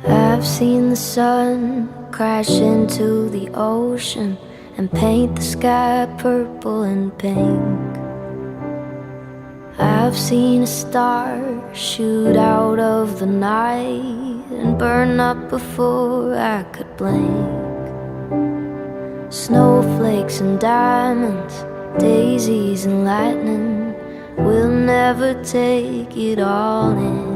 I've seen the sun crash into the ocean and paint the sky purple and pink. I've seen a star shoot out of the night and burn up before I could blink. Snowflakes and diamonds, daisies and lightning, we'll never take it all in.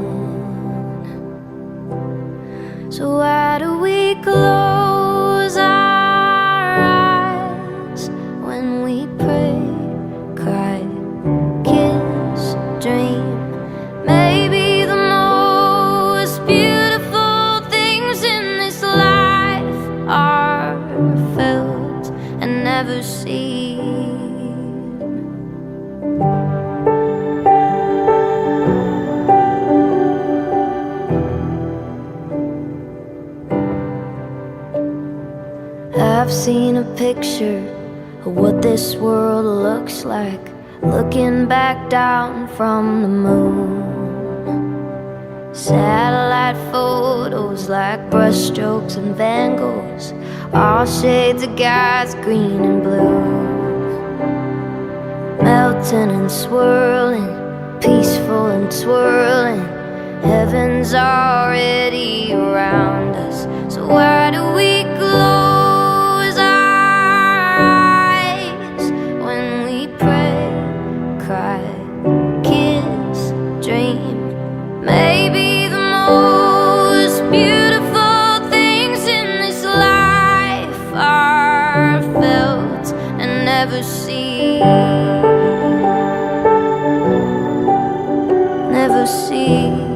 So why do we close our eyes when we pray, cry, kiss, dream? Maybe the most beautiful things in this life are felt and never seen. I've seen a picture of what this world looks like, looking back down from the moon. Satellite photos like brushstrokes and Van Goghs, all shades of God's green and blue. Melting and swirling, peaceful and twirling, heaven's already around us. So why do we close our eyes when we pray, cry, kiss, dream? Maybe the most beautiful things in this life are felt and never seen. Never seen.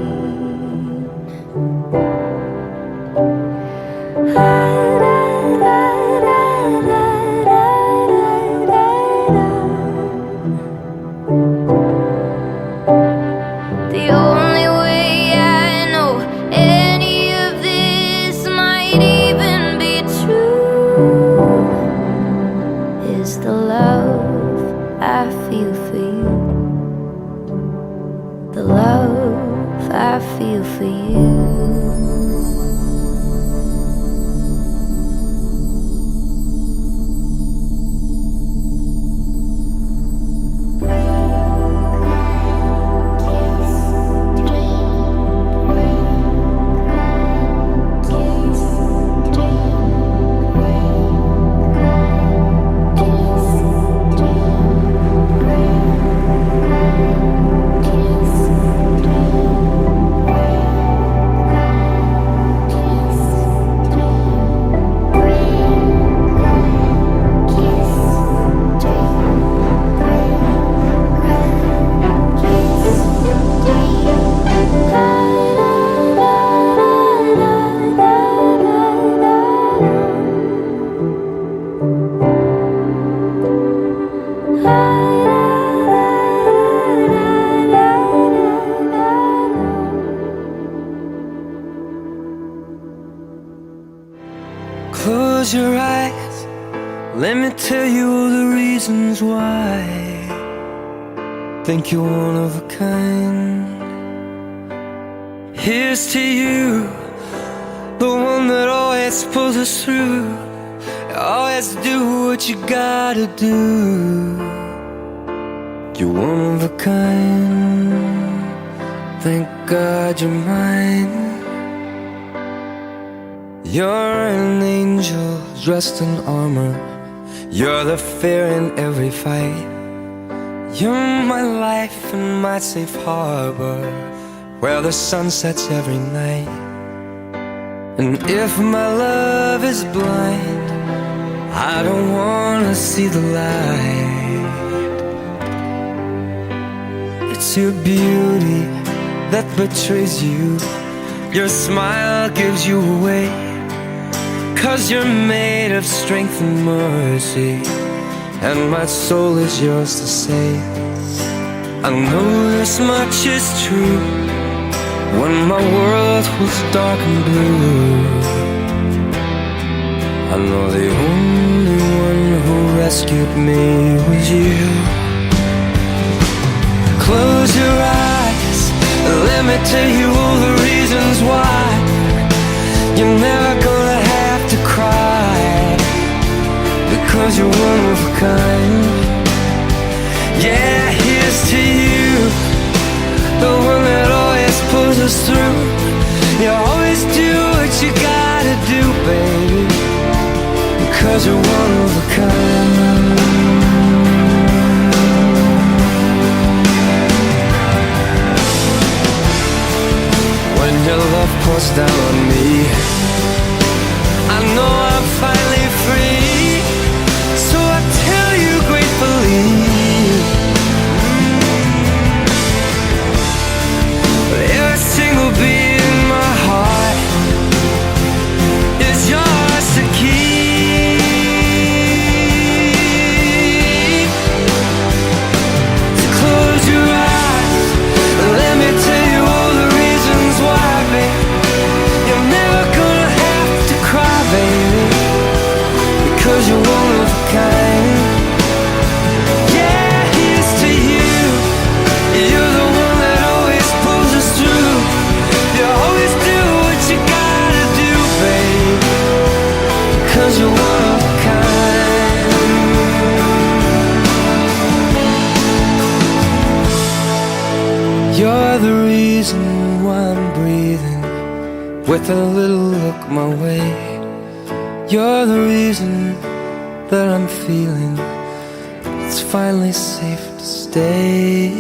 The only way I know any of this might even be true is the love I feel for you. The love I feel for you. Close your eyes, let me tell you all the reasons why. Think you're one of a kind. Here's to you, the one that always pulls us through. Always do what you gotta do. You're one of a kind. Thank God you're mine. You're an angel dressed in armor. You're the fear in every fight. You're my life and my safe harbor, where the sun sets every night. And if my love is blind, I don't wanna see the light. It's your beauty that betrays you. Your smile gives you away, 'cause you're made of strength and mercy, and my soul is yours to save. I know this much is true. When my world was dark and blue, I know the only one who rescued me was you. Close your eyes and let me tell you all the reasons why you're never gonna have to cry, because you're one of a kind. Yeah, here's to you, the one that always pulls us through. You always do what you gotta do, baby, because you're one of a kind. When your love pours down on me, I know I'm finally free. So I tell you gratefully, every single beat in my heart is yours to keep. So close your eyes and let me tell you all the reasons why, babe. You're never gonna have to cry, baby, because you're one of a kind. Yeah, here's to you, you're the one that always pulls us through. You always do what you gotta do, babe, because you're one of a kind. You're the reason why I'm breathing with a little look my way. You're the reason that I'm feeling it's finally safe to stay.